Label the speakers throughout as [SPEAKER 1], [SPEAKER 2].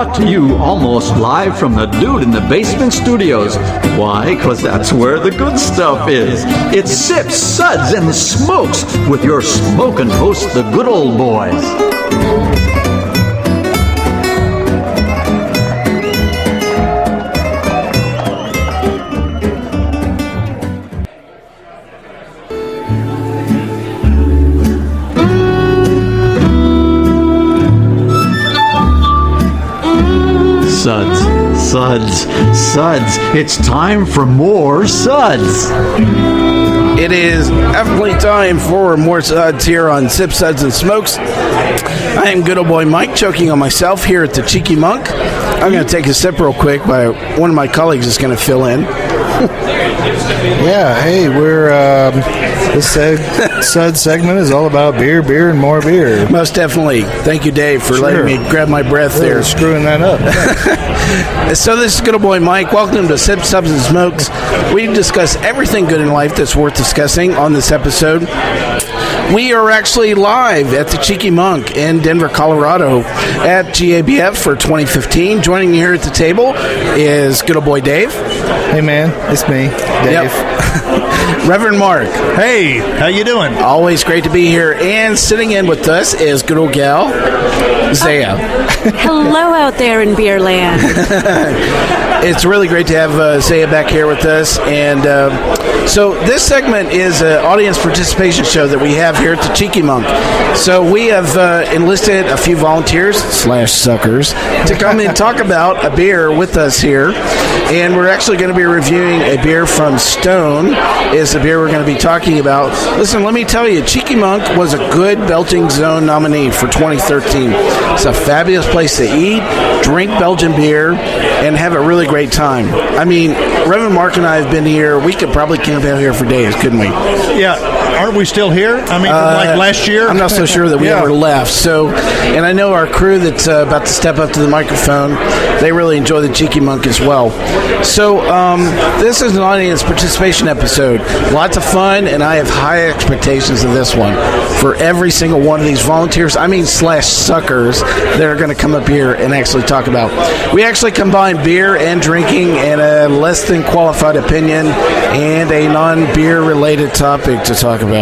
[SPEAKER 1] brought to you almost live from the Dude in the Basement Studios. Why? Because that's where the good stuff is. It's Sips, Suds, and Smokes with your smoking host, the good old boys. Suds, Suds, Suds. It's time for more Suds.
[SPEAKER 2] It is definitely time for more Suds here on Sip, Suds, and Smokes. I am good old boy Mike, choking on myself here at the Cheeky Monk. I'm going to take a sip real quick. One of my colleagues is going to fill in.
[SPEAKER 3] Yeah, hey, this Sud segment is all about beer, and more beer.
[SPEAKER 2] Most definitely. Thank you, Dave, for letting me grab my breath there.
[SPEAKER 3] Screwing that up.
[SPEAKER 2] So this is good old boy Mike. Welcome to Sip, Subs, and Smokes. We discuss everything good in life that's worth discussing on this episode. We are actually live at the Cheeky Monk in Denver, Colorado at GABF for 2015. Joining me here at the table is good old boy Dave.
[SPEAKER 3] Hey, man. It's me, Dave.
[SPEAKER 2] Yep. Reverend Mark.
[SPEAKER 4] Hey, how you doing?
[SPEAKER 2] Always great to be here. And sitting in with us is good old gal, Zaya.
[SPEAKER 5] Hello out there in Beerland.
[SPEAKER 2] It's really great to have Zaya back here with us. And so this segment is an audience participation show that we have here at the Cheeky Monk. So we have enlisted a few volunteers / suckers to come and talk about a beer with us here. And we're actually going to be reviewing a beer from Stone is the beer we're going to be talking about. Listen, let me tell you, Cheeky Monk was a good Belching Zone nominee for 2013. It's a fabulous place to eat, drink Belgian beer, and have a really great time. I mean, Reverend Mark and I have been here. We could probably camp out here for days, couldn't we?
[SPEAKER 4] Yeah. Aren't we still here? I mean, from like last year?
[SPEAKER 2] I'm not so sure that we ever left. So, and I know our crew that's about to step up to the microphone, they really enjoy the Cheeky Monk as well. So, this is an audience participation episode. Lots of fun, and I have high expectations of this one. For every single one of these volunteers, / suckers, that are going to come up here and actually talk about. We actually combine beer and drinking and a less than qualified opinion and a non-beer related topic to talk about.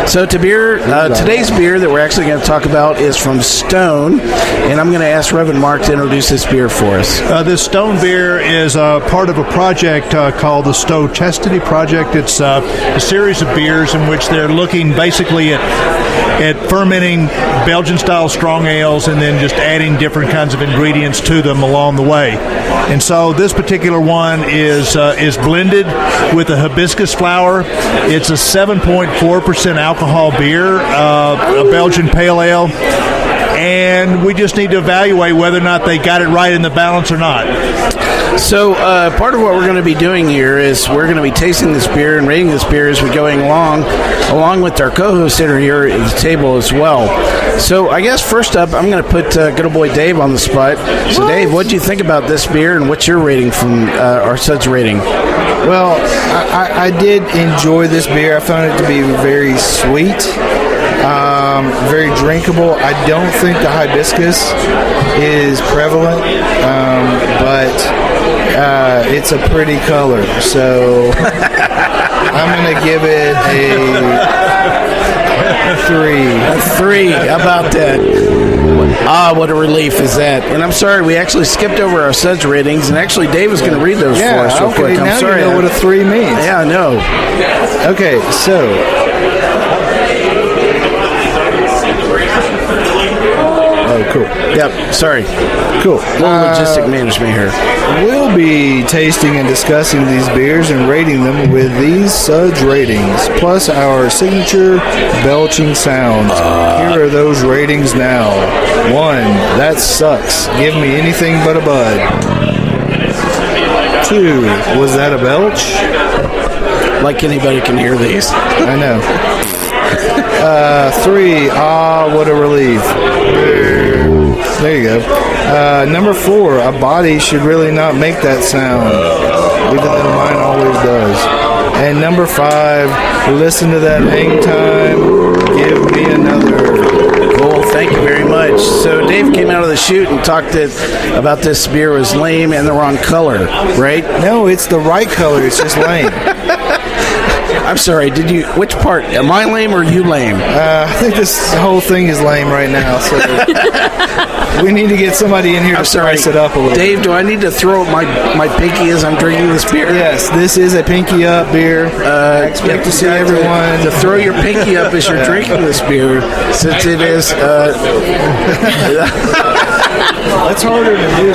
[SPEAKER 2] So today's beer that we're actually going to talk about is from Stone, and I'm going to ask Reverend Mark to introduce this beer for us.
[SPEAKER 4] This Stone beer is part of a project called the Stochasticity Project. It's a series of beers in which they're looking basically at fermenting Belgian-style strong ales and then just adding different kinds of ingredients to them along the way. And so this particular one is blended with a hibiscus flower. It's a 7.4% alcohol beer, a Belgian pale ale. And we just need to evaluate whether or not they got it right in the balance or not.
[SPEAKER 2] So part of what we're going to be doing here is we're going to be tasting this beer and rating this beer as we're going along with our co-hosts that are here at the table as well. So I guess first up, I'm going to put good old boy Dave on the spot. So Dave, what do you think about this beer and what's your rating from our Suds rating?
[SPEAKER 3] Well, I did enjoy this beer. I found it to be very sweet. Very drinkable. I don't think the hibiscus is prevalent, but it's a pretty color. So I'm going to give it a 3.
[SPEAKER 2] A 3. How about that? What a relief is that. And I'm sorry, we actually skipped over our Suds ratings, and actually Dave was going to read those for us real quick. I'm
[SPEAKER 3] now
[SPEAKER 2] sorry.
[SPEAKER 3] You know what a 3 means.
[SPEAKER 2] Yeah, I know.
[SPEAKER 3] Okay, so... Oh, cool.
[SPEAKER 2] Yep, sorry.
[SPEAKER 3] Cool.
[SPEAKER 2] Logistic management here.
[SPEAKER 3] We'll be tasting and discussing these beers and rating them with these Suds ratings, plus our signature belching sounds. Here are those ratings now. 1, that sucks. Give me anything but a bud. 2, was that a belch?
[SPEAKER 2] Like anybody can hear these.
[SPEAKER 3] I know. 3, what a relief. There you go. Number 4, a body should really not make that sound, even though mine always does. And number 5, listen to that hang time. Give me another.
[SPEAKER 2] Cool, thank you very much. So Dave came out of the chute and talked about this beer was lame and the wrong color, right?
[SPEAKER 3] No, it's the right color. It's just lame.
[SPEAKER 2] I'm sorry. Which part? Am I lame or you lame?
[SPEAKER 3] I think this whole thing is lame right now. So we need to get somebody in here to spice it up a little.
[SPEAKER 2] Dave, do I need to throw up my pinky as I'm drinking this beer?
[SPEAKER 3] Yes, this is a pinky up beer. I expect to see everyone
[SPEAKER 2] to throw your pinky up as you're drinking this beer, since it is.
[SPEAKER 3] That's harder to do.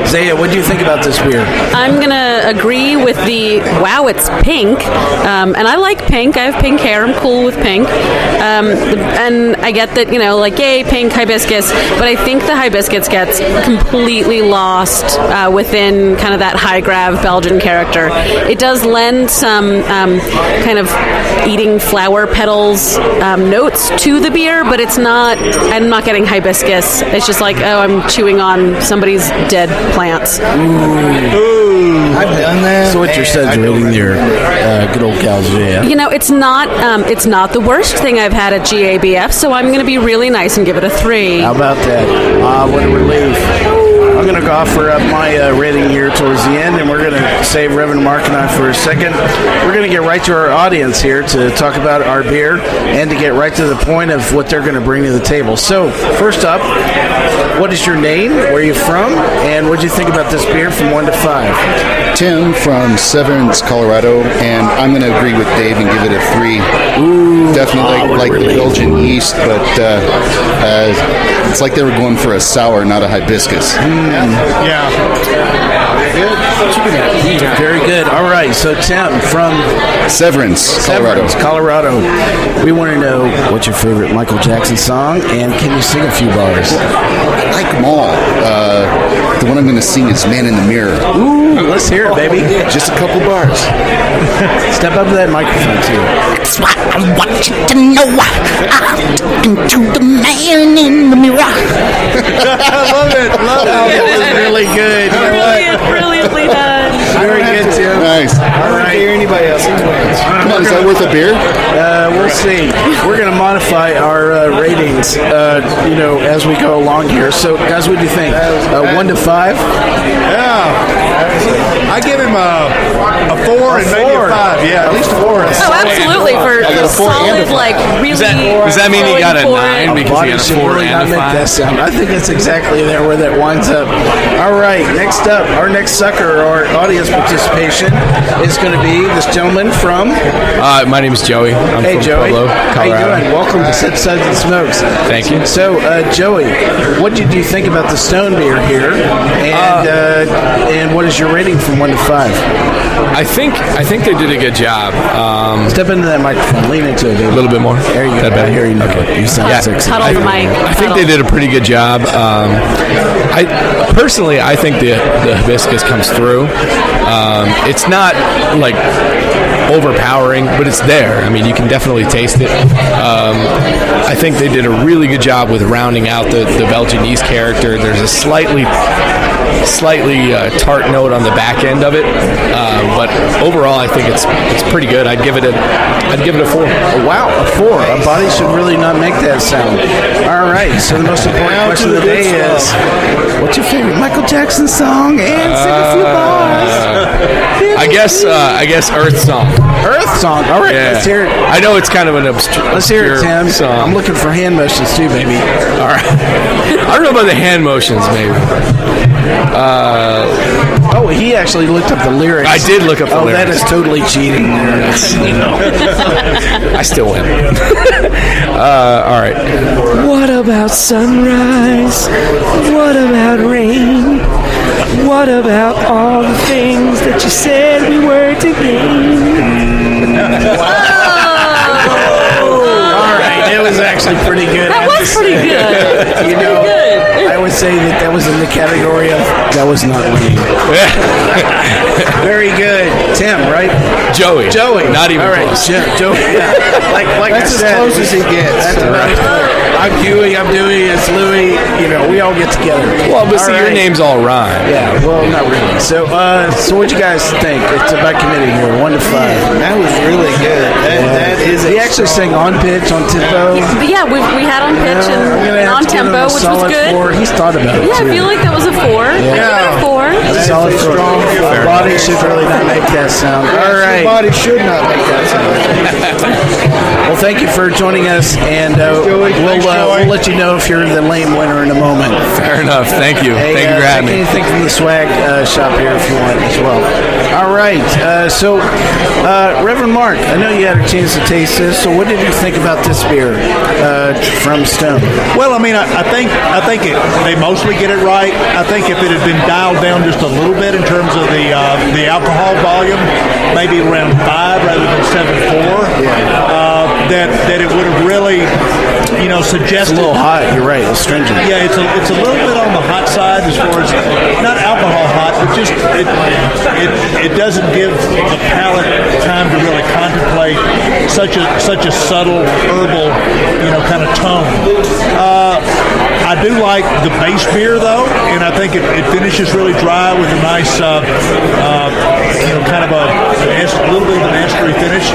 [SPEAKER 2] Zaya, what do you think about this beer?
[SPEAKER 5] I'm going to agree with wow, it's pink. And I like pink. I have pink hair. I'm cool with pink. And I get that, like, yay, pink, hibiscus. But I think the hibiscus gets completely lost within kind of that high grav Belgian character. It does lend some kind of eating flower petals notes to the beer, but I'm not getting hibiscus. It's just like, oh, I'm chewing on somebody's dead plants.
[SPEAKER 2] Ooh.
[SPEAKER 3] I've done that.
[SPEAKER 2] So what your Suds rating there, good old gal Zaya?
[SPEAKER 5] It's not the worst thing I've had at GABF, so I'm going to be really nice and give it a 3.
[SPEAKER 2] How about that? What a relief. I'm going to offer up my rating here towards the end, and we're going to save Reverend Mark and I for a second. We're going to get right to our audience here to talk about our beer and to get right to the point of what they're going to bring to the table. So, first up, what is your name, where are you from, and what do you think about this beer from 1 to 5?
[SPEAKER 6] Tim from Severance, Colorado, and I'm going to agree with Dave and give it a 3.
[SPEAKER 2] Ooh,
[SPEAKER 6] definitely like the Belgian yeast, but it's like they were going for a sour, not a hibiscus.
[SPEAKER 4] Yeah.
[SPEAKER 2] Very good. All right, so Tim from
[SPEAKER 6] Severance,
[SPEAKER 2] Colorado. We want to know what's your favorite Michael Jackson song, and can you sing a few bars?
[SPEAKER 6] I like them all. The one I'm going to sing is Man in the Mirror.
[SPEAKER 2] Ooh, let's hear it, baby.
[SPEAKER 6] Just a couple bars.
[SPEAKER 2] Step up to that microphone, too.
[SPEAKER 7] That's what I want you to know. I'm talking to the man in the mirror.
[SPEAKER 4] I love it.
[SPEAKER 2] That was really good.
[SPEAKER 5] Brilliantly done.
[SPEAKER 2] Very good, Tim.
[SPEAKER 6] Nice.
[SPEAKER 2] All right.
[SPEAKER 3] Hear anybody else?
[SPEAKER 6] Come on, is that worth a beer?
[SPEAKER 2] We'll see. We're going to modify our ratings, as we go along here. So, guys, what do you think? 1 to 5?
[SPEAKER 4] Yeah. I give him a 4 and maybe a 5. Yeah, at least a 4.
[SPEAKER 5] Oh, absolutely. For
[SPEAKER 6] got a 4 and a
[SPEAKER 5] solid,
[SPEAKER 6] 5.
[SPEAKER 5] like, really.
[SPEAKER 8] Does that mean he got a 9 because he
[SPEAKER 2] Body
[SPEAKER 8] got a
[SPEAKER 2] should
[SPEAKER 8] 4
[SPEAKER 2] really not
[SPEAKER 8] and a
[SPEAKER 2] make
[SPEAKER 8] 5?
[SPEAKER 2] that sound. I think that's exactly where that winds up. All right, next up, our next sucker, our audience participation is going to be this gentleman from.
[SPEAKER 8] My name is Joey. I'm
[SPEAKER 2] Hey,
[SPEAKER 8] from
[SPEAKER 2] Joey.
[SPEAKER 8] Pueblo,
[SPEAKER 2] How you
[SPEAKER 8] Colorado.
[SPEAKER 2] doing? Welcome to Suds and Smokes.
[SPEAKER 8] Thank you.
[SPEAKER 2] So, Joey, what did you think about the Stone beer here, and what is your rating from 1 to 5?
[SPEAKER 8] I think they did a good job.
[SPEAKER 2] Step into that microphone. Lean into it, baby.
[SPEAKER 8] A little bit more.
[SPEAKER 2] There you go.
[SPEAKER 8] That better?
[SPEAKER 2] I hear you now. You sound sexy.
[SPEAKER 5] Huddle the mic.
[SPEAKER 8] I think they did a pretty good job. I think the hibiscus comes through. It's not like overpowering, but it's there. I mean, you can definitely taste it. I think they did a really good job with rounding out the Belgian yeast character. There's a slightly tart note on the back end of it, but overall, I think it's pretty good. I'd give it a 4.
[SPEAKER 2] Oh, wow, a 4. A body should really not make that sound. All right, so the most important question of the day is, what's your favorite Michael Jackson song? And sing a few bars.
[SPEAKER 8] I guess Earth Song.
[SPEAKER 2] Earth Song. All right,
[SPEAKER 8] Yeah.
[SPEAKER 2] let's hear it.
[SPEAKER 8] I know it's kind of an obscure
[SPEAKER 2] Let's hear it, Tim.
[SPEAKER 8] song.
[SPEAKER 2] I'm looking for hand motions too, baby.
[SPEAKER 8] All right. I don't know about the hand motions, maybe.
[SPEAKER 2] Oh, he actually looked up the lyrics.
[SPEAKER 8] I did look up the lyrics.
[SPEAKER 2] Oh, that is totally cheating.
[SPEAKER 8] I still win. All right. What about sunrise? What about rain? What about all the things that you said we were to gain?
[SPEAKER 2] All right, it was actually pretty good.
[SPEAKER 5] That was pretty good.
[SPEAKER 2] You know, I would say that was in the category of that was not winning. Very good, Tim. Right?
[SPEAKER 8] Joey.
[SPEAKER 2] Joey.
[SPEAKER 8] Not even
[SPEAKER 2] all right,
[SPEAKER 8] close.
[SPEAKER 2] Joey. Yeah. Like
[SPEAKER 3] That's
[SPEAKER 2] I
[SPEAKER 3] as
[SPEAKER 2] said,
[SPEAKER 3] close as he gets.
[SPEAKER 2] That's about as close. I'm Huey, I'm Dewey, it's Louie. You know, we all get together.
[SPEAKER 8] Well, but see,
[SPEAKER 2] All
[SPEAKER 8] your
[SPEAKER 2] right.
[SPEAKER 8] names all rhyme.
[SPEAKER 2] Yeah, well, not really. So, what you guys think? It's about committee here, 1 to 5.
[SPEAKER 3] That was really good. That is.
[SPEAKER 2] He actually sang on pitch, on tempo.
[SPEAKER 5] Yeah, we had on pitch and on tempo, which was good.
[SPEAKER 2] 4. He's thought about it
[SPEAKER 5] Yeah,
[SPEAKER 2] too.
[SPEAKER 5] I feel like that was a 4. Yeah. 4.
[SPEAKER 2] Solid strong. Body should really not make that sound. All right.
[SPEAKER 3] Your body should not make that sound.
[SPEAKER 2] Well, thank you for joining us, and we'll let you know if you're the lame winner in a moment.
[SPEAKER 8] Fair enough. Thank you.
[SPEAKER 2] Hey,
[SPEAKER 8] Thank you for having me.
[SPEAKER 2] anything from the swag shop here if you want as well. All right. So, Reverend Mark, I know you had a chance to taste this. So, what did you think about this beer from Stone?
[SPEAKER 4] Well, I mean, I think they mostly get it right. I think if it had been dialed down just a little bit in terms of the alcohol volume, maybe around 5 rather than 7.4, that it would have really, suggested.
[SPEAKER 2] It's a little hot. You're right. It's stringent.
[SPEAKER 4] Yeah, it's a little bit on the hot side as far as not alcohol hot, but just it doesn't give the palate time to really contemplate such a subtle herbal kind of tone. I do like the base beer though, and I think it finishes really dry with a nice kind of a little bit of an estery finish.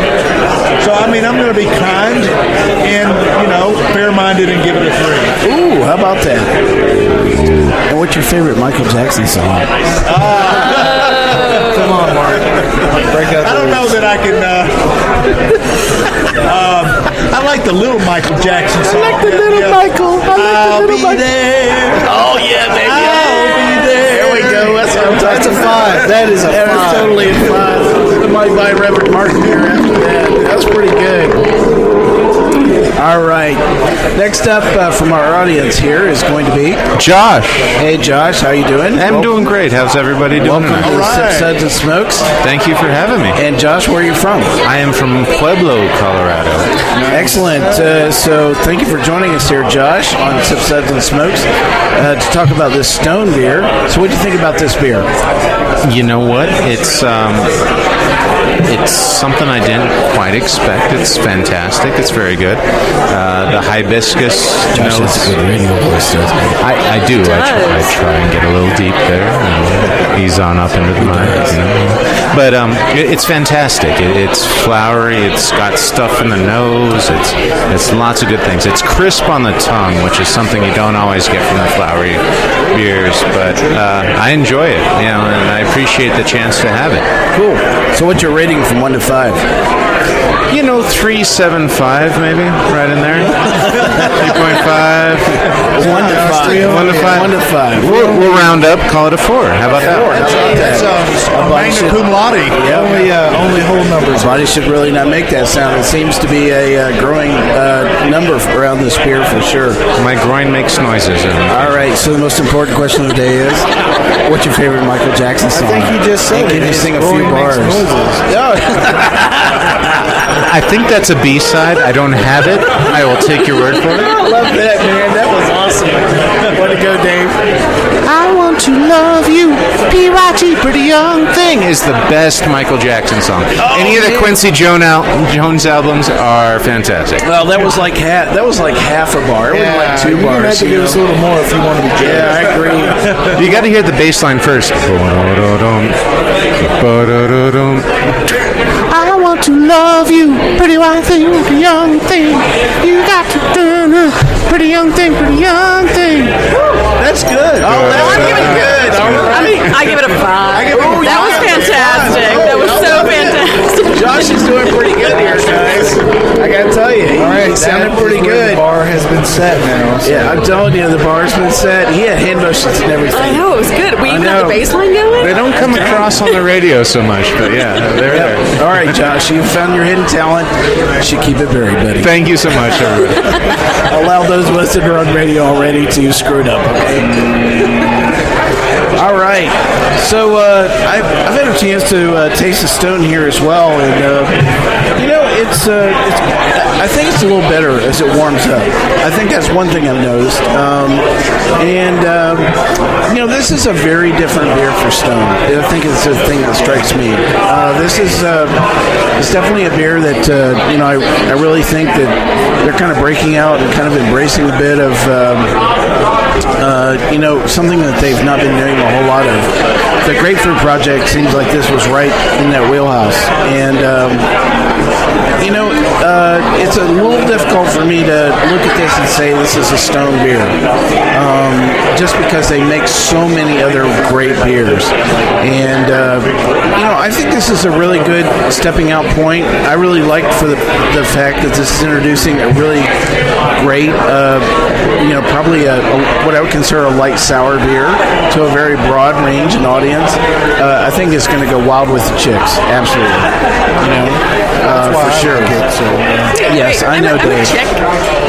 [SPEAKER 4] So I mean, I'm going to be kind and fair-minded and give it a 3.
[SPEAKER 2] Ooh, how about that? And what's your favorite Michael Jackson song?
[SPEAKER 3] Come on, Mark. Break out.
[SPEAKER 4] I don't know that I can. I like the little Michael Jackson song.
[SPEAKER 2] I like the little Michael.
[SPEAKER 4] I'll be there.
[SPEAKER 2] Oh yeah, baby.
[SPEAKER 4] I'll be there.
[SPEAKER 2] There we go. That's what I'm talking
[SPEAKER 3] That's a 5. That is a 5.
[SPEAKER 2] That is totally a 5. I might buy Reverend Mark beer after that. That's pretty good. All right. Next up from our audience here is going to be
[SPEAKER 9] Josh.
[SPEAKER 2] Hey, Josh. How you doing?
[SPEAKER 9] I'm doing great. How's everybody doing
[SPEAKER 2] Welcome to
[SPEAKER 9] tonight?
[SPEAKER 2] Sip, Suds, and Smokes.
[SPEAKER 9] Thank you for having me.
[SPEAKER 2] And Josh, where are you from?
[SPEAKER 9] I am from Pueblo, Colorado.
[SPEAKER 2] Excellent. So thank you for joining us here, Josh, on Sip, Suds, and Smokes to talk about this Stone beer. So what do you think about this beer?
[SPEAKER 9] You know what? It's something I didn't quite expect. It's fantastic. It's very good. The hibiscus
[SPEAKER 2] Josh
[SPEAKER 9] notes.
[SPEAKER 2] has a good radio voice, doesn't he?
[SPEAKER 9] I do. I try and get a little deep there and ease on up into the mic. But it's fantastic. It's flowery. It's got stuff in the nose. It's lots of good things. It's crisp on the tongue, which is something you don't always get from the flowery beers. But I enjoy it, and I appreciate the chance to have it.
[SPEAKER 2] Cool. So what's your rating from 1 to 5?
[SPEAKER 9] 3.75 maybe, right in there. 3.5.
[SPEAKER 2] 1 to 5.
[SPEAKER 9] 1 to 5.
[SPEAKER 2] 1 to 5.
[SPEAKER 9] We'll round up, call it a 4. How about that?
[SPEAKER 4] That sounds magna cum laude.
[SPEAKER 3] Only whole numbers.
[SPEAKER 2] Body should really not make that sound. It seems to be a growing number around this beer for sure.
[SPEAKER 9] My groin makes noises.
[SPEAKER 2] All right, so the most important question of the day is, what's your favorite Michael Jackson song?
[SPEAKER 3] I think you just said
[SPEAKER 2] Can
[SPEAKER 3] it.
[SPEAKER 2] you sing a
[SPEAKER 3] His
[SPEAKER 2] few
[SPEAKER 3] groin makes
[SPEAKER 2] bars?
[SPEAKER 9] I think that's a B-side. I don't have it. I will take your word for it.
[SPEAKER 2] I love that, man. That was awesome. Way to go, Dave.
[SPEAKER 9] I want to love you, PYT, pretty young thing is the best Michael Jackson song. Any of the Quincy Jones albums are fantastic.
[SPEAKER 2] Well, that was like half a bar. It was like 2
[SPEAKER 3] You're gonna have
[SPEAKER 2] bars.
[SPEAKER 3] to give us a little more if you want to be generous.
[SPEAKER 2] Yeah, I agree.
[SPEAKER 9] You got to hear the bass line first. I want to love you, pretty white thing, pretty young thing. You got to do pretty young thing, pretty young thing.
[SPEAKER 2] That's good. Oh, that's really good. All right.
[SPEAKER 5] I give it a 5. That was fantastic. That was so fantastic.
[SPEAKER 2] Josh is doing pretty good here, guys. I gotta tell you, he sounded pretty good.
[SPEAKER 3] The bar has been set now. So.
[SPEAKER 2] Yeah, I'm telling you, the bar's been set. He had hand motions and everything.
[SPEAKER 5] I know, it was good. We even had the bass line going.
[SPEAKER 9] They don't come across on the radio so much, but yeah, they're there.
[SPEAKER 2] All right, Josh, you found your hidden talent. You should keep it buried, buddy.
[SPEAKER 9] Thank you so much, everybody.
[SPEAKER 2] Allow those of us that are on radio already to screw it up, okay? All right. So I've had a chance to taste the Stone here as well, and I think it's a little better as it warms up. I think that's one thing I've noticed. This is a very different beer for Stone. I think it's the thing that strikes me. This is it's definitely a beer that I really think that they're kind of breaking out and kind of embracing a bit of something that they've not been doing a whole lot of. The Grapefruit Project seems like this was right in that wheelhouse, and it's a little difficult for me to look at this and say this is a Stone beer, just because they make so many other great beers. And I think this is a really good stepping out point. I really liked for the fact that this is introducing a really great, probably what I would consider a light sour beer to a very broad range and audience. I think it's going to go wild with the chicks, absolutely. For sure. Yes, I know,
[SPEAKER 5] I'm a
[SPEAKER 2] Dave.
[SPEAKER 5] chick.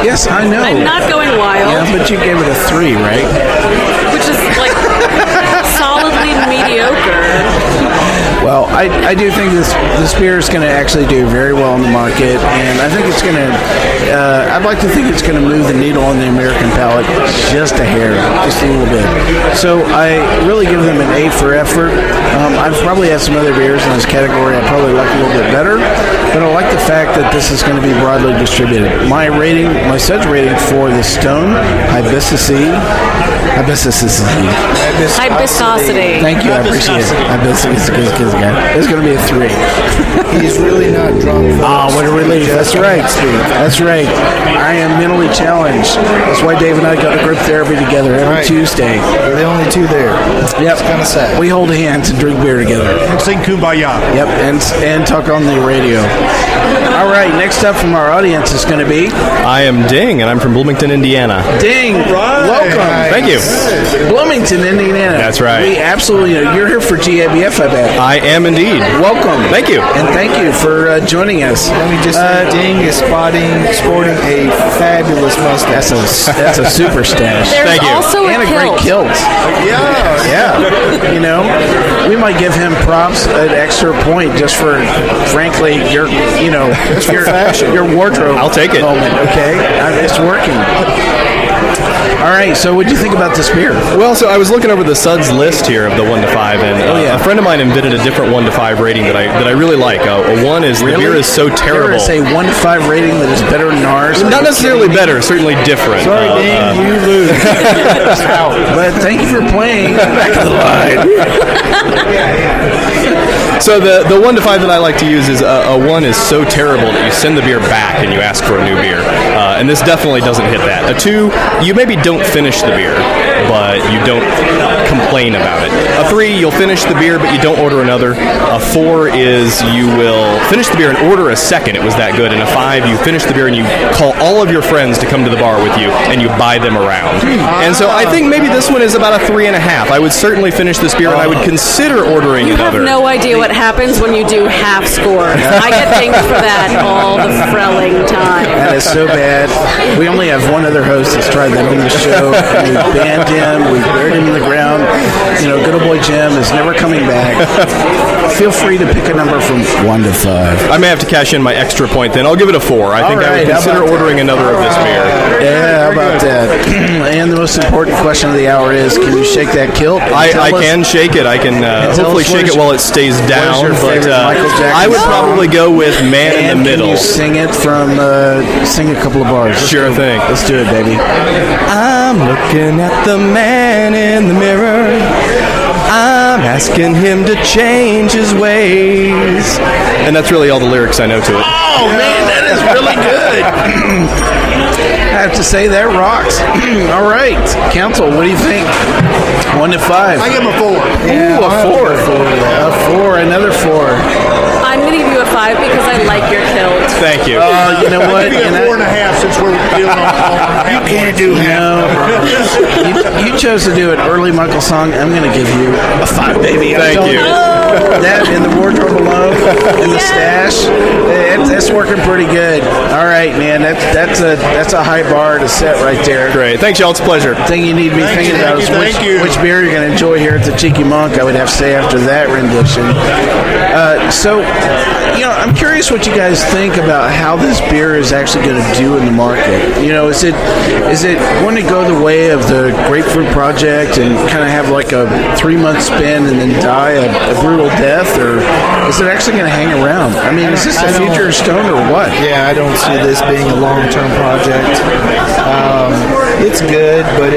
[SPEAKER 2] Yes, I know.
[SPEAKER 5] I'm not going wild.
[SPEAKER 2] Yeah, but you gave it a 3, right?
[SPEAKER 5] Which is like solidly mediocre.
[SPEAKER 2] Well, I do think this beer is going to actually do very well in the market, and I think it's going to. I'd like to think it's going to move the needle on the American palate just a hair, just a little bit. So I really give them an A for effort. I've probably had some other beers in this category I probably like a little bit better, but I like the fact that this is going to be broadly distributed. My Suds rating for the Stone Hibiscusicity. Thank you, I appreciate it. Hibiscusicity. It's going to be a 3.
[SPEAKER 3] He's really not drunk.
[SPEAKER 2] Oh, what a relief. That's right, Steve. That's right. I am mentally challenged. That's why Dave and I go to group therapy together every Tuesday.
[SPEAKER 3] We're the only two there.
[SPEAKER 2] Yep.
[SPEAKER 3] It's kind of sad.
[SPEAKER 2] We hold hands and drink beer together.
[SPEAKER 4] And sing Kumbaya.
[SPEAKER 2] Yep, and talk on the radio. All right, next up from our audience is going to be...
[SPEAKER 10] I am Ding, and I'm from Bloomington, Indiana.
[SPEAKER 2] Ding! Welcome.
[SPEAKER 10] Thank you.
[SPEAKER 2] Bloomington, Indiana.
[SPEAKER 10] That's right.
[SPEAKER 2] We absolutely... You're here for GABF, I bet.
[SPEAKER 10] I am indeed.
[SPEAKER 2] Welcome.
[SPEAKER 10] Thank you.
[SPEAKER 2] And thank you for joining us.
[SPEAKER 3] Let me just say, Ding is sporting a fabulous mustache.
[SPEAKER 2] That's a super stash.
[SPEAKER 5] There's
[SPEAKER 10] Thank you.
[SPEAKER 5] also
[SPEAKER 2] And a great kilt. Yeah. We might give him props, an extra point, just for, frankly, your wardrobe.
[SPEAKER 10] I'll take it.
[SPEAKER 2] Moment, okay, it's working. All right, so what do you think about this beer?
[SPEAKER 10] Well, so I was looking over the Suds list here of the 1 to 5, and a friend of mine invented a different 1 to 5 rating that I really like. A 1 is the beer is so terrible.
[SPEAKER 2] There is a 1 to 5 rating that is better than ours.
[SPEAKER 10] Not necessarily better, certainly different.
[SPEAKER 3] Sorry, Ding, you lose.
[SPEAKER 2] But thank you for playing back of the line.
[SPEAKER 10] So the 1 to 5 that I like to use is a 1 is so terrible that you send the beer back and you ask for a new beer. And this definitely doesn't hit that. A 2, you maybe don't finish the beer, but you don't complain about it. A 3, you'll finish the beer, but you don't order another. A 4 is you will finish the beer and order a second. It was that good. And a 5, you finish the beer and you call all of your friends to come to the bar with you and you buy them around. And so I think maybe this one is about a 3.5. I would certainly finish this beer and I would consider ordering another.
[SPEAKER 5] You have no idea what happens when you do half scores. I get things for that all the frelling time.
[SPEAKER 2] That is so bad. We only have one other host that's tried that on the show. We banned him. We buried him in the ground. Good old boy Jim is never coming back. Feel free to pick a number from 1 to 5.
[SPEAKER 10] I may have to cash in my extra point then. I'll give it a 4. I think I would consider ordering another of this beer.
[SPEAKER 2] Yeah, how about that? And the most important question of the hour is, can you shake that kilt?
[SPEAKER 10] I can shake it. I can hopefully shake it while it stays down. But I would probably go with Man in the Middle.
[SPEAKER 2] Can you sing it from, sing a couple of bars?
[SPEAKER 10] Sure thing.
[SPEAKER 2] Let's do it, baby.
[SPEAKER 10] I'm looking at the man in the mirror. I'm asking him to change his ways. And that's really all the lyrics I know to it.
[SPEAKER 2] Oh, man, that is really good. I have to say, that rocks. All right. Council, what do you think? 1 to 5.
[SPEAKER 4] I give him a 4.
[SPEAKER 2] Yeah, a 4. A 4, another 4.
[SPEAKER 5] I'm going to give you a 5 because I like your kilt.
[SPEAKER 10] Thank you.
[SPEAKER 2] You know what?
[SPEAKER 4] I'll give you a 4.5 since we're dealing on
[SPEAKER 2] You can't do you chose to do an early Michael song. I'm going to give you a 5, baby.
[SPEAKER 10] Thank you.
[SPEAKER 2] That in the wardrobe alone, in the stash, that's working pretty good. All right, man. That's a high bar to set right there.
[SPEAKER 10] Great. Thanks, y'all. It's a pleasure.
[SPEAKER 2] The thing you need to be thinking about is which beer you're going to enjoy here at the Cheeky Monk, I would have to say, after that rendition. So, I'm curious what you guys think about how this beer is actually going to do in the market. Is it going to go the way of the Grapefruit Project and kind of have like a 3-month spin and then die a brutal death, or is it actually going to hang around? I mean, is this the future of Stone or what?
[SPEAKER 3] Yeah, I don't see this being a long-term project. It's good, but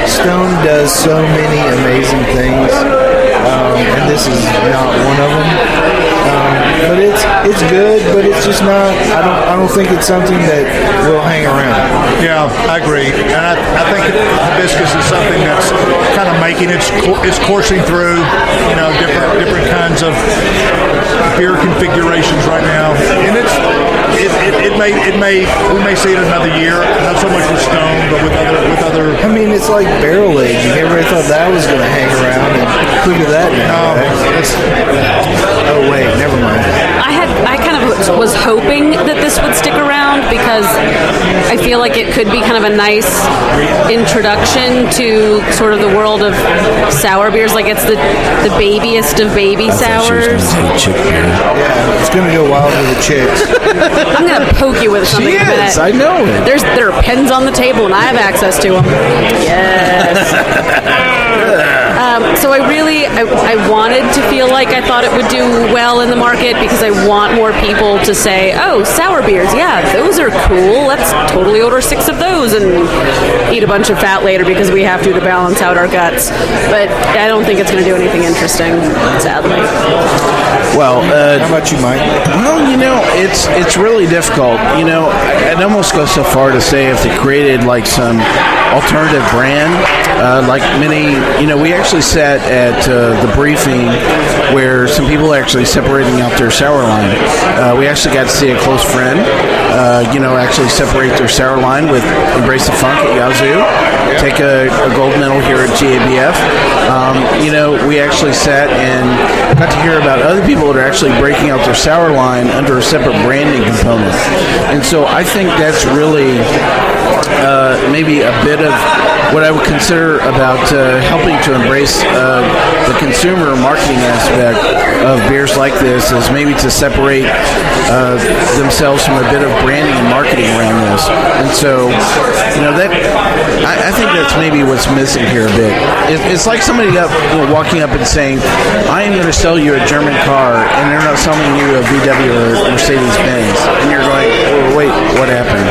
[SPEAKER 3] Stone does so many amazing things, and this is not one of them. But it's good, but it's just not. I don't think it's something that will hang around.
[SPEAKER 4] Yeah, I agree, and I think Hibiscus is something that's kind of making it's coursing through, different kinds of beer configurations right now, and we may see it another year, not so much with Stone, but with other.
[SPEAKER 3] I mean, it's like barrel aging. Everybody thought that was going to hang around, and look at that now. Oh wait, never mind.
[SPEAKER 5] I kind of was hoping that this would stick around because I feel like it could be kind of a nice introduction to sort of the world of sour beers. Like it's the babiest of baby sours.
[SPEAKER 3] Yeah, it's going to go wild with the chicks.
[SPEAKER 5] I'm going to poke you with something in a minute.
[SPEAKER 2] I know it.
[SPEAKER 5] There are pens on the table and I have access to them. Yes. So I wanted to feel like I thought it would do well in the market because I want more people to say, oh, sour beers, yeah, those are cool. Let's totally order 6 of those and eat a bunch of fat later because we have to balance out our guts. But I don't think it's going to do anything interesting, sadly.
[SPEAKER 2] Well,
[SPEAKER 3] how about you, Mike?
[SPEAKER 2] Well, it's really difficult. I'd almost go so far to say if they created like some alternative brand, like many, we actually sat at the briefing where some people are actually separating out their sour line. We actually got to see a close friend, actually separate their sour line with Embrace the Funk at Yazoo, take a gold medal here at GABF. We actually sat and got to hear about other people that are actually breaking out their sour line under a separate branding component. And so I think that's really maybe a bit of what I would consider about helping to embrace the consumer marketing aspect of beers like this is maybe to separate themselves from a bit of branding and marketing around this. And so, I think that's maybe what's missing here a bit. It's like somebody walking up and saying, I am going to sell you a German car, and they're not selling you a VW or Mercedes-Benz. And you're going, oh, wait, what happened?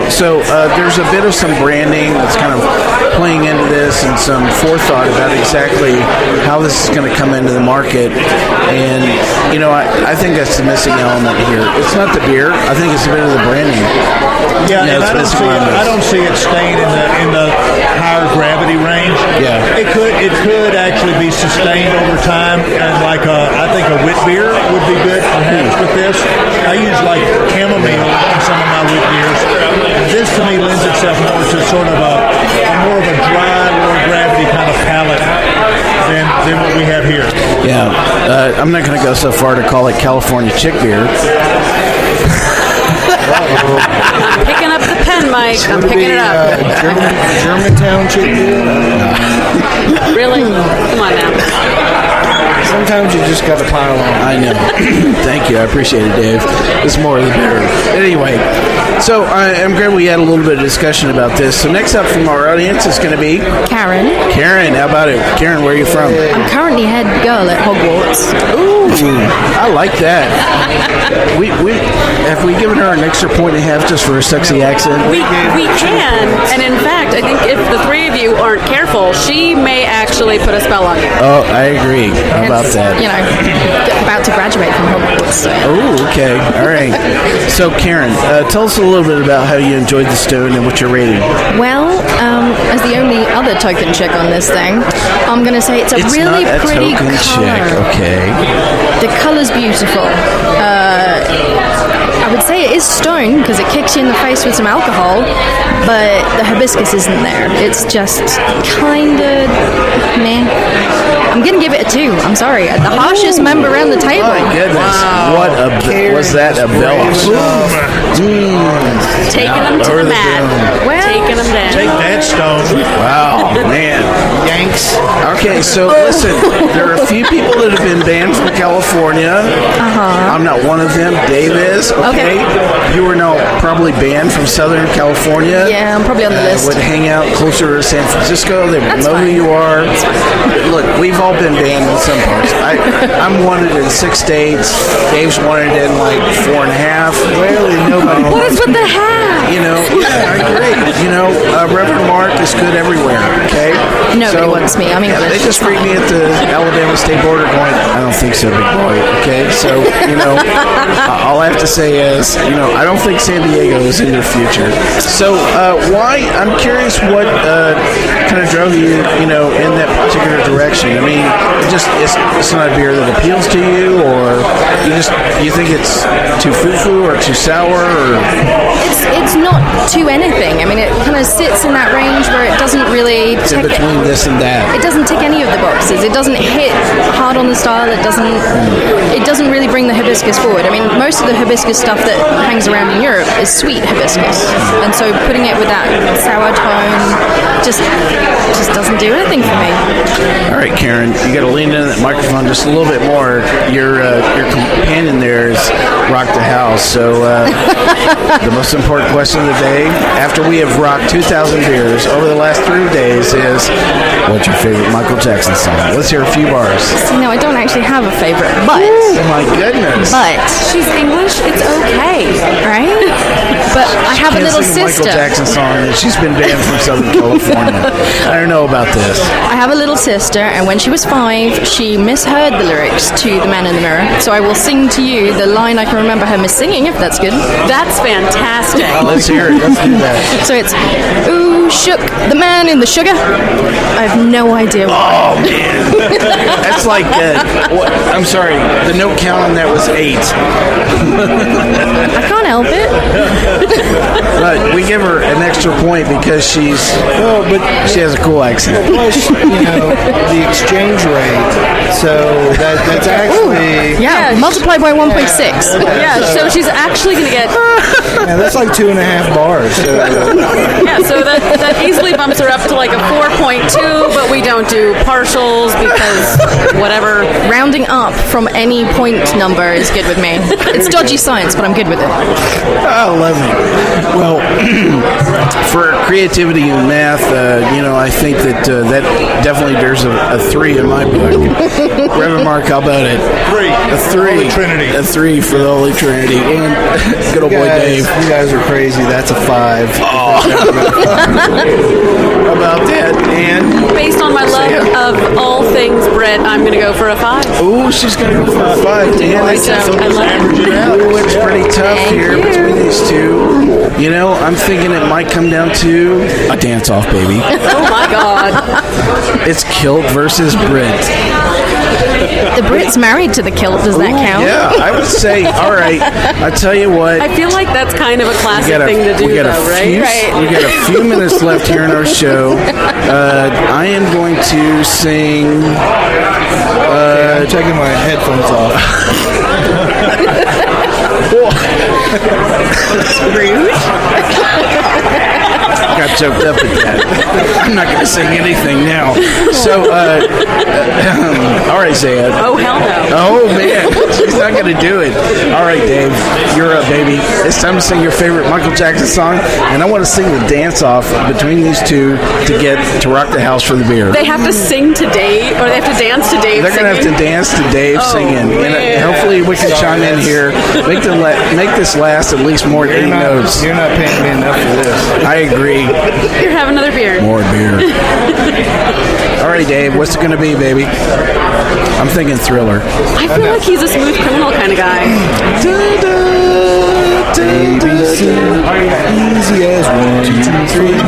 [SPEAKER 2] So there's a bit of some branding that's kind of playing into this and some forethought about exactly how this is going to come into the market. And, I think that's the missing element here. It's not the beer. I think it's a bit of the branding.
[SPEAKER 4] Yeah, and I don't see it staying in the higher gravity range.
[SPEAKER 2] Yeah.
[SPEAKER 4] It could actually be sustained over time, and I think a wit beer would be good perhaps with this. I use like chamomile in some of my wit beers. This to me lends itself more to sort of a more of a dry, lower gravity kind of palate than what we have here.
[SPEAKER 2] Yeah, I'm not going to go so far to call it California chick beer.
[SPEAKER 5] I'm picking up the pen, Mike. I'm picking it up.
[SPEAKER 3] Germantown chick beer.
[SPEAKER 5] Really? Come on now.
[SPEAKER 3] Sometimes you just got to pile on.
[SPEAKER 2] I know. Thank you. I appreciate it, Dave. It's more of the better. Anyway, so I'm glad we had a little bit of discussion about this. So next up from our audience is going to be
[SPEAKER 11] Karen.
[SPEAKER 2] Karen, how about it? Karen, where are you from?
[SPEAKER 11] I'm currently head girl at Hogwarts.
[SPEAKER 2] Ooh, I like that. Have we given her an extra point and a half just for a sexy accent?
[SPEAKER 5] We can, and in fact, I think if the 3 of you aren't careful, she may actually put a spell on you.
[SPEAKER 2] Oh, I agree. How about that?
[SPEAKER 11] About to graduate from Hogwarts. So.
[SPEAKER 2] Oh, okay. All right. So, Karen, tell us a little bit about how you enjoyed the Stone and what you're rating.
[SPEAKER 11] Well, as the only other token chick on this thing, I'm going to say it's really
[SPEAKER 2] not a
[SPEAKER 11] pretty
[SPEAKER 2] token
[SPEAKER 11] color.
[SPEAKER 2] chick, okay.
[SPEAKER 11] The color's beautiful. I would say it is Stone because it kicks you in the face with some alcohol, but the hibiscus isn't there. It's just kind of meh. I'm going to give it a 2. I'm sorry. The harshest member around the table.
[SPEAKER 2] My goodness. What was that? A Bellows.
[SPEAKER 5] Taking them to the mat. Taking them down.
[SPEAKER 4] Take that, Stone.
[SPEAKER 2] Wow, man.
[SPEAKER 3] Yanks.
[SPEAKER 2] Okay, so listen, there are a few people that have been banned from California. I'm not one of them. Dave is. Okay. You are now probably banned from Southern California.
[SPEAKER 11] Yeah, I'm probably on the list.
[SPEAKER 2] Would hang out closer to San Francisco. They would know who you are. Look, we've all been banned in some parts. I'm wanted in 6 states. Dave's wanted in like 4.5.
[SPEAKER 3] Rarely nobody.
[SPEAKER 5] What is with the hat?
[SPEAKER 2] You know, I agree. You know, Reverend Mark is good everywhere. Okay.
[SPEAKER 11] Nobody wants me. I'm English.
[SPEAKER 2] They just read me at the Alabama state border going, I don't think so, big boy. Okay, so, you know, all I have to say is, you know, I don't think San Diego is in your future. So, I'm curious what kind of drove you, you know, in that particular direction. I mean, it's not a beer that appeals to you, or you think it's too foo-foo or too sour, or?
[SPEAKER 11] It's not too anything. I mean, it kind of sits in that range where it doesn't really
[SPEAKER 2] It's in between this and that.
[SPEAKER 11] It doesn't tick any of the boxes. It doesn't hit hard on the style. It doesn't really bring the hibiscus forward. I mean, most of the hibiscus stuff that hangs around in Europe is sweet hibiscus, and so putting it with that sour tone just doesn't do anything for me.
[SPEAKER 2] All right, Karen, you got to lean into that microphone just a little bit more. Your companion there is Rock the House. So the most important question of the day, after we have rocked 2,000 beers over the last 3 days, is what's your favorite Michael Jackson song? Let's hear a few bars.
[SPEAKER 11] You know, I don't actually have a favorite, but
[SPEAKER 2] my goodness,
[SPEAKER 11] but
[SPEAKER 5] she's English. It's okay,
[SPEAKER 11] right? But I have a little sister.
[SPEAKER 2] Michael Jackson song, and she's been banned from Southern California. I don't know about this.
[SPEAKER 11] I have a little sister, and when she was 5, she misheard the lyrics to The Man in the Mirror. So I will sing to you the line I can remember her missinging, if that's good.
[SPEAKER 5] That's fantastic.
[SPEAKER 2] Let's hear it. Let's do that.
[SPEAKER 11] So it's, ooh, shook the man in the sugar. I have no idea why.
[SPEAKER 2] Oh, man. That's like, I'm sorry, the note count on that was 8.
[SPEAKER 11] I can't help it.
[SPEAKER 2] But we give her an extra point because she has a cool accent.
[SPEAKER 3] Plus, you know, the exchange rate. So that's actually
[SPEAKER 11] multiply by 1.6.
[SPEAKER 5] So she's actually going to get.
[SPEAKER 3] That's like 2.5 bars. So.
[SPEAKER 5] So that easily bumps her up to like a 4.2, but we don't do partials because whatever.
[SPEAKER 11] Rounding up from any point number is good with me. It's dodgy science, but I'm good with it.
[SPEAKER 2] I love it. Well, for creativity and math, you know, I think that definitely there's a 3 in my book. Reverend Mark, how about it?
[SPEAKER 4] 3.
[SPEAKER 2] A 3.
[SPEAKER 4] Holy Trinity.
[SPEAKER 2] A 3 for the Holy Trinity. And good old boy Dave.
[SPEAKER 3] You guys are crazy. That's a 5.
[SPEAKER 2] Oh. How about that? And
[SPEAKER 5] based on my love of all things Brit, I'm going to go for a 5.
[SPEAKER 2] Ooh, she's going to go for a 5. Dan,
[SPEAKER 5] I love it.
[SPEAKER 2] Ooh, it's pretty tough here between these two. You know, I'm thinking it might come down to a dance-off, baby.
[SPEAKER 5] Oh, my God.
[SPEAKER 2] It's Kilt versus Brit.
[SPEAKER 11] The Brit's married to the Kilt. Does that count?
[SPEAKER 2] Yeah, I would say, all right, I tell you what.
[SPEAKER 5] I feel like that's kind of a classic thing to do, though, right?
[SPEAKER 2] We got a few minutes left here in our show. I am going to sing.
[SPEAKER 3] I'm taking my headphones off.
[SPEAKER 2] Rude. Got choked up at that. I'm not going to sing anything now. So, all right, Zayed.
[SPEAKER 5] Oh, hell no.
[SPEAKER 2] Oh, man. She's not going to do it. All right, Dave. You're up, baby. It's time to sing your favorite Michael Jackson song, and I want to sing the dance-off between these two to get to rock the house for the beer.
[SPEAKER 5] They have to sing to Dave, or they have to dance to Dave.
[SPEAKER 2] They're going to have to dance to Dave singing. And hopefully we can chime in here. Make this last at least more than 8 notes.
[SPEAKER 3] You're not paying me enough for this.
[SPEAKER 2] I agree.
[SPEAKER 5] Here, have another beer.
[SPEAKER 2] More beer. All right, Dave, what's it going to be, baby? I'm thinking Thriller.
[SPEAKER 5] I feel like he's a smooth criminal kind of guy.
[SPEAKER 3] ABC, easy as 1, 2, 3.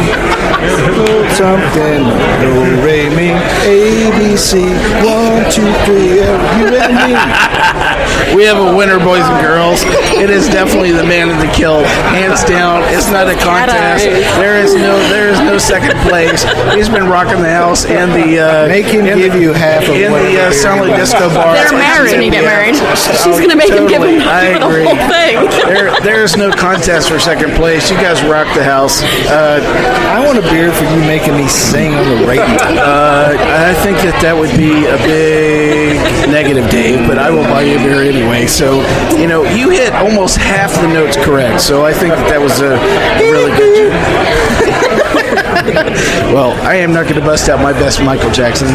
[SPEAKER 3] something. Do, re, mi, A, B, C. 1, 2, 3, you ready me?
[SPEAKER 2] We have a winner, boys and girls. It is definitely the man in the Kilt, hands down. It's not a contest. There is no second place. He's been rocking the house and the
[SPEAKER 3] make him give you half of
[SPEAKER 2] in the Soundcloud disco bar.
[SPEAKER 5] They're married.
[SPEAKER 11] When you get married.
[SPEAKER 5] She's gonna make him give him the whole thing.
[SPEAKER 2] There's no contest for second place. You guys rock the house.
[SPEAKER 3] I want a beer for you making me sing on the radio.
[SPEAKER 2] I think that would be a big negative, Dave, but I will buy you a beer anyway. So, you hit almost half the notes correct. So I think that was a really good job. Well, I am not going to bust out my best Michael Jackson.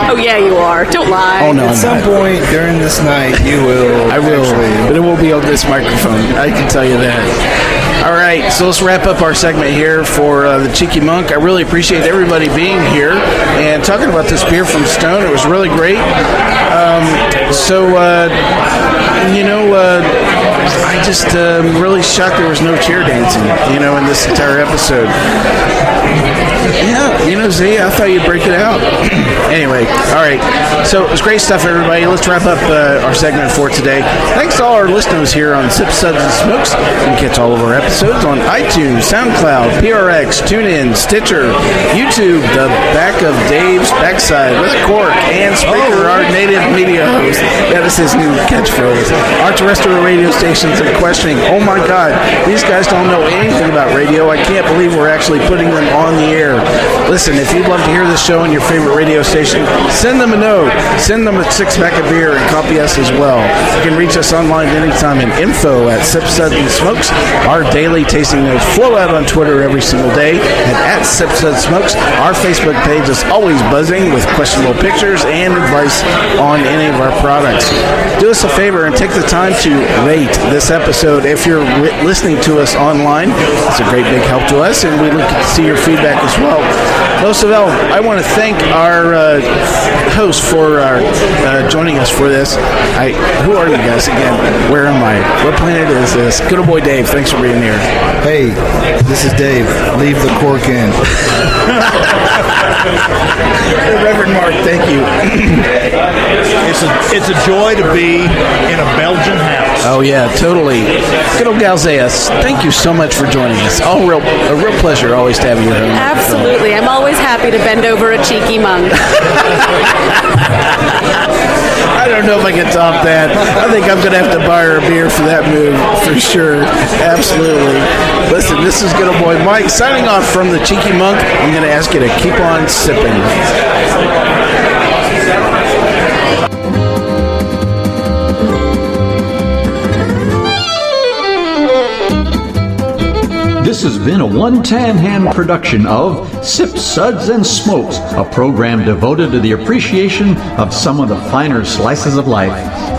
[SPEAKER 5] Oh yeah, you are. Don't lie.
[SPEAKER 2] Oh no,
[SPEAKER 3] At some point during this night, you will.
[SPEAKER 2] I will, but it won't be on this microphone. I can tell you that. All right, so let's wrap up our segment here for the Cheeky Monk. I really appreciate everybody being here and talking about this beer from Stone. It was really great. I just really shocked there was no chair dancing, in this entire episode. Yeah, Zay, I thought you'd break it out. Anyway, all right. So it was great stuff, everybody. Let's wrap up our segment for today. Thanks to all our listeners here on Sips, Suds, and Smokes. You can catch all of our episodes on iTunes, Soundcloud, PRX, TuneIn, Stitcher, YouTube, the back of Dave's backside with a cork, and Spreaker, our native media host. That is his new catchphrase. Our terrestrial radio stations are questioning, oh my God, these guys don't know anything about radio. I can't believe we're actually putting them on the air. Listen, if you'd love to hear this show on your favorite radio station, send them a note. Send them a six-pack of beer and copy us as well. You can reach us online anytime at info@Sips, Suds, and Smokes. Our daily tasting notes flow out on Twitter every single day at Sips, Suds, Smokes. Our Facebook page is always buzzing with questionable pictures and advice on any of our products. Do us a favor and take the time to rate this episode. If you're listening to us online, it's a great big help to us, and we look to see your feedback as well. Most of all, I want to thank our host for joining us for this. Who are you guys again? Where am I? What planet is this? Good old boy Dave, thanks for being here.
[SPEAKER 3] Hey, this is Dave. Leave the cork in.
[SPEAKER 2] Reverend Mark, thank you.
[SPEAKER 4] It's a joy to be in a Belgian house.
[SPEAKER 2] Oh yeah, totally. Good old Galzeas, thank you so much for joining us. A real pleasure always to have you here.
[SPEAKER 5] Absolutely. I'm always happy to bend over a cheeky monk.
[SPEAKER 2] I don't know if I can top that. I think I'm going to have to buy her a beer for that move, for sure. Absolutely. Listen, this is good old boy Mike signing off from the Cheeky Monk. I'm going to ask you to keep on sipping.
[SPEAKER 1] This has been a One Tan Hand production of Sips, Suds, and Smokes, a program devoted to the appreciation of some of the finer slices of life.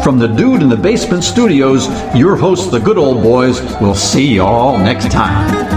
[SPEAKER 1] From the Dude in the Basement Studios, your hosts, the Good Old Boys, will see you all next time.